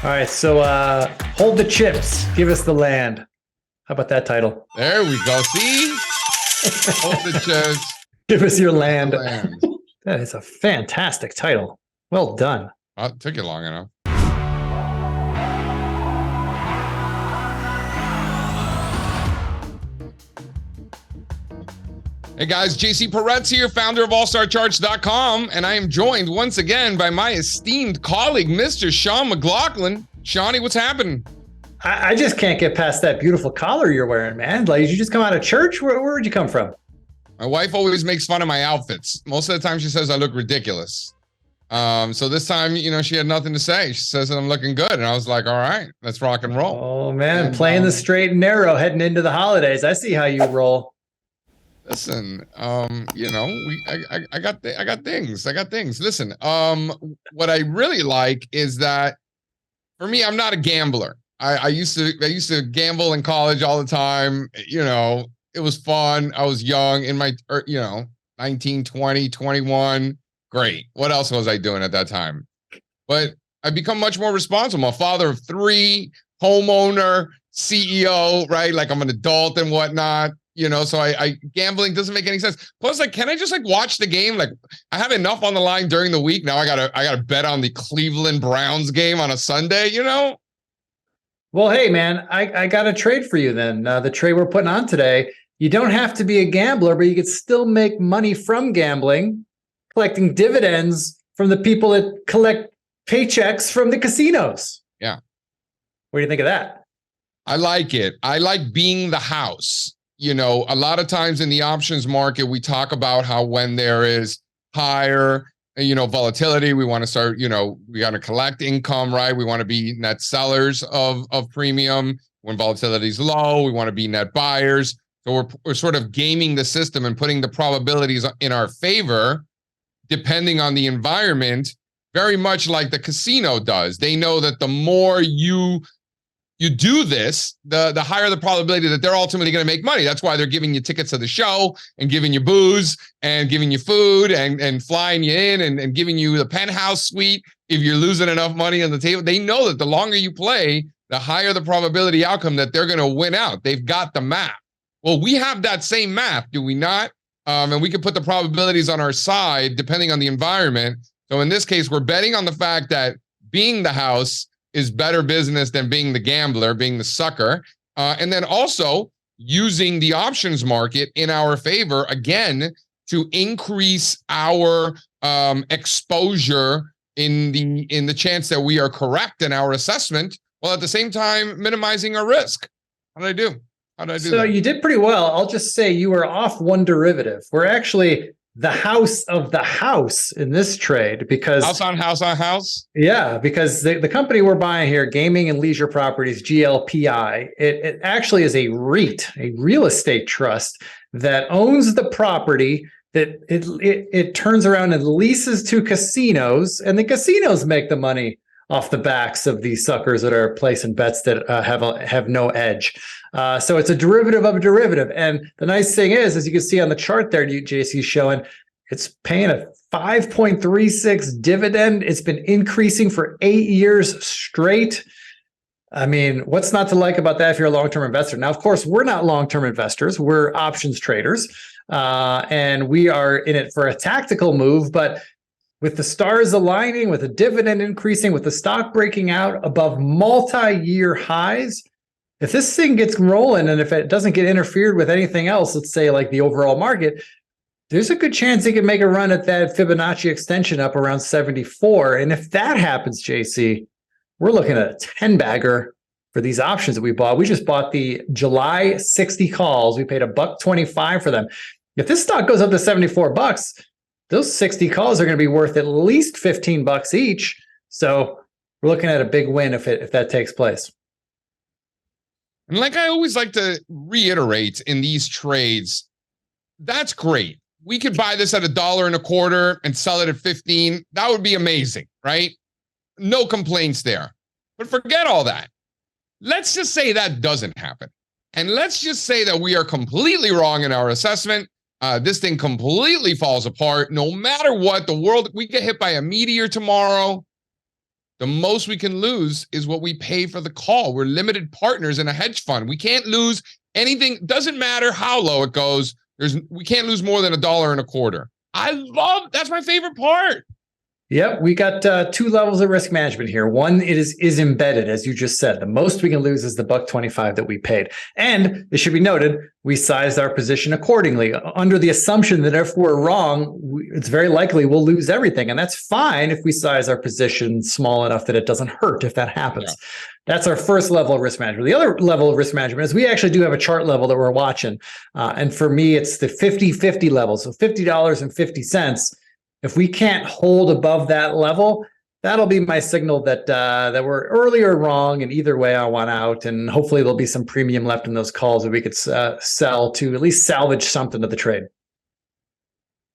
All right, so hold the chips, give us the land. How about that title? There we go. See? Hold the chips. Give us your land. Land. That is a fantastic title. Well done. Well, it took you long enough. Hey guys, JC Parets here, founder of AllStarCharts.com, and I am joined once again by my esteemed colleague, Mr. Sean McLaughlin. Shawnee, what's happening? I just can't get past that beautiful collar you're wearing, man. Like, did you just come out of church? Where'd you come from? My wife always makes fun of my outfits. Most of the time she says I look ridiculous. So this time, she had nothing to say. She says that I'm looking good. And I was like, all right, let's rock and roll. Oh, man, playing the straight and narrow heading into the holidays. I see how you roll. Listen, I got things. Listen, what I really like is that for me, I'm not a gambler. I used to gamble in college all the time. It was fun. I was young in my, 19, 20, 21. Great. What else was I doing at that time? But I've become much more responsible. I'm a father of 3, homeowner, CEO, right? Like I'm an adult and whatnot. So I gambling doesn't make any sense. Plus, can I just watch the game? I have enough on the line during the week. Now I gotta bet on the Cleveland Browns game on a Sunday, Well, hey, man, I got a trade for you then. The trade we're putting on today, you don't have to be a gambler, but you could still make money from gambling, collecting dividends from the people that collect paychecks from the casinos. Yeah. What do you think of that? I like it. I like being the house. A lot of times in the options market, we talk about how when there is higher, volatility, we want to start, we got to collect income, right? We want to be net sellers of premium. When volatility is low, we want to be net buyers. So we're sort of gaming the system and putting the probabilities in our favor, depending on the environment, very much like the casino does. They know that the more you do this, the higher the probability that they're ultimately going to make money. That's why they're giving you tickets to the show and giving you booze and giving you food and flying you in and giving you the penthouse suite if you're losing enough money on the table. They know that the longer you play, the higher the probability outcome that they're going to win out. They've got the map. Well, we have that same map, do we not? And we can put the probabilities on our side depending on the environment. So in this case, we're betting on the fact that being the house is better business than being the gambler, being the sucker. And then also using the options market in our favor, again, to increase our exposure in the chance that we are correct in our assessment, while at the same time minimizing our risk. How did I do? So you did pretty well. I'll just say you were off one derivative. We're actually the house of the house in this trade because house on house. Yeah, because the company we're buying here, Gaming and Leisure Properties, GLPI, it actually is a REIT, a real estate trust that owns the property that it turns around and leases to casinos, and the casinos make the money off the backs of these suckers that are placing bets that have no edge. So it's a derivative of a derivative. And the nice thing is, as you can see on the chart there, JC showing, it's paying a 5.36 dividend. It's been increasing for 8 years straight. I mean, what's not to like about that if you're a long-term investor? Now, of course, we're not long-term investors. We're options traders. And we are in it for a tactical move, but with the stars aligning, with the dividend increasing, with the stock breaking out above multi-year highs, if this thing gets rolling and if it doesn't get interfered with anything else, let's say like the overall market, there's a good chance it can make a run at that Fibonacci extension up around 74. And if that happens, JC, we're looking at a 10-bagger for these options that we bought. We just bought the July 60 calls. We paid $1.25 for them. If this stock goes up to $74, those 60 calls are going to be worth at least $15 each. So we're looking at a big win if that takes place. And like I always like to reiterate in these trades, that's great. We could buy this at $1.25 and sell it at 15. That would be amazing, right? No complaints there. But forget all that. Let's just say that doesn't happen. And let's just say that we are completely wrong in our assessment. This thing completely falls apart. No matter what, the world, we get hit by a meteor tomorrow. The most we can lose is what we pay for the call. We're limited partners in a hedge fund. We can't lose anything. Doesn't matter how low it goes. We can't lose more than $1.25. That's my favorite part. Yep, we got two levels of risk management here. One, it is embedded, as you just said. The most we can lose is the $1.25 that we paid. And it should be noted, we sized our position accordingly, under the assumption that if we're wrong, it's very likely we'll lose everything. And that's fine if we size our position small enough that it doesn't hurt if that happens. Yeah. That's our first level of risk management. The other level of risk management is we actually do have a chart level that we're watching. And for me, it's the 50-50 level. So $50.50. If we can't hold above that level, that'll be my signal that that we're earlier wrong, and either way I want out, and hopefully there'll be some premium left in those calls that we could sell to at least salvage something of the trade.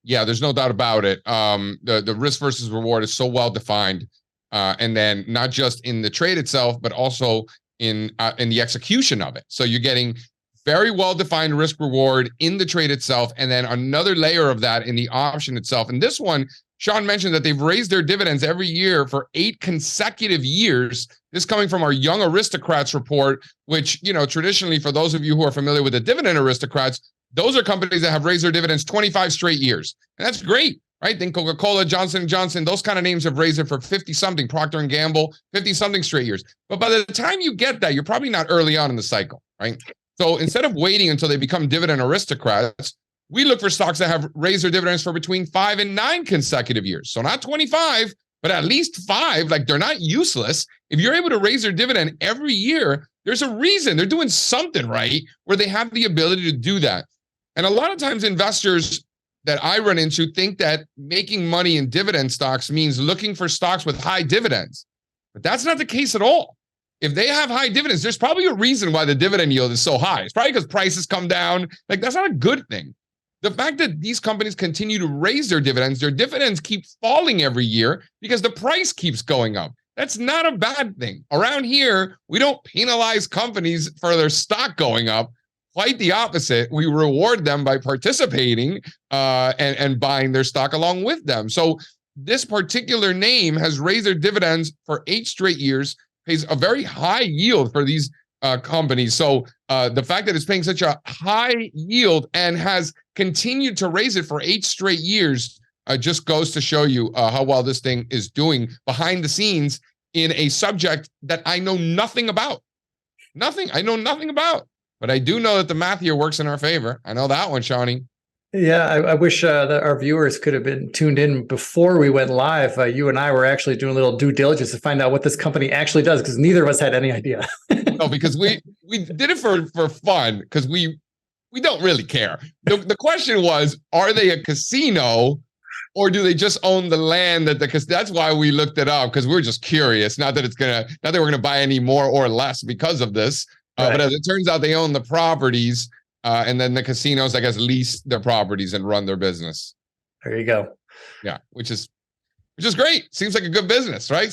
Yeah, there's no doubt about it. The risk versus reward is so well defined, and then not just in the trade itself, but also in the execution of it. So you're getting very well-defined risk reward in the trade itself, and then another layer of that in the option itself. And this one, Sean mentioned that they've raised their dividends every year for 8 consecutive years. This coming from our Young Aristocrats report, which, traditionally, for those of you who are familiar with the Dividend Aristocrats, those are companies that have raised their dividends 25 straight years. And that's great, right? Think Coca-Cola, Johnson & Johnson, those kind of names have raised it for 50-something, Procter & Gamble, 50-something straight years. But by the time you get that, you're probably not early on in the cycle, right? So instead of waiting until they become dividend aristocrats, we look for stocks that have raised their dividends for between 5 and 9 consecutive years. So not 25, but at least 5. Like, they're not useless. If you're able to raise their dividend every year, there's a reason. They're doing something right where they have the ability to do that. And a lot of times investors that I run into think that making money in dividend stocks means looking for stocks with high dividends. But that's not the case at all. If they have high dividends, there's probably a reason why the dividend yield is so high. It's probably because prices come down. Like, that's not a good thing. The fact that these companies continue to raise their dividends keep falling every year because the price keeps going up. That's not a bad thing. Around here, we don't penalize companies for their stock going up. Quite the opposite. We reward them by participating and buying their stock along with them. So this particular name has raised their dividends for 8 straight years, pays a very high yield for these companies. So the fact that it's paying such a high yield and has continued to raise it for 8 straight years just goes to show you how well this thing is doing behind the scenes in a subject that I know nothing about. I know nothing about. But I do know that the math here works in our favor. I know that one, Shawnee. Yeah, I wish that our viewers could have been tuned in before we went live. You and I were actually doing a little due diligence to find out what this company actually does, because neither of us had any idea. No, because we did it for fun, because we don't really care. The question was, are they a casino, or do they just own the land that's why we looked it up, because we're just curious. Not that we're gonna buy any more or less because of this. Right. But as it turns out, they own the properties. And then the casinos, I guess, lease their properties and run their business. There you go. Yeah, which is great. Seems like a good business, right?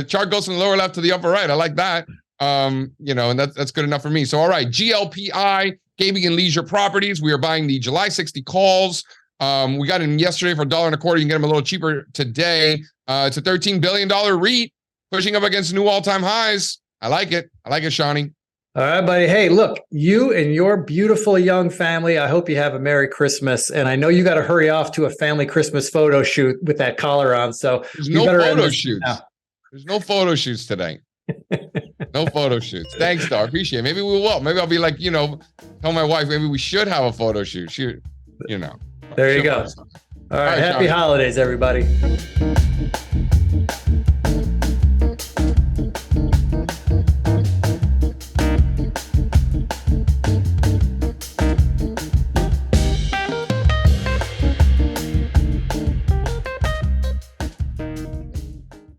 Chart goes from the lower left to the upper right. I like that. And that's good enough for me. So, all right, GLPI, Gaming and Leisure Properties. We are buying the July 60 calls. We got in yesterday for $1.25. You can get them a little cheaper today. It's a $13 billion REIT pushing up against new all-time highs. I like it, Shawnee. All right, buddy. Hey, look, you and your beautiful young family, I hope you have a Merry Christmas. And I know you got to hurry off to a family Christmas photo shoot with that collar on. So there's no photo shoots. There's no photo shoots today. No photo shoots. Thanks, though. I appreciate it. Maybe we will. Maybe I'll be like, tell my wife, maybe we should have a photo shoot. There you go. All right. Happy holidays, everybody.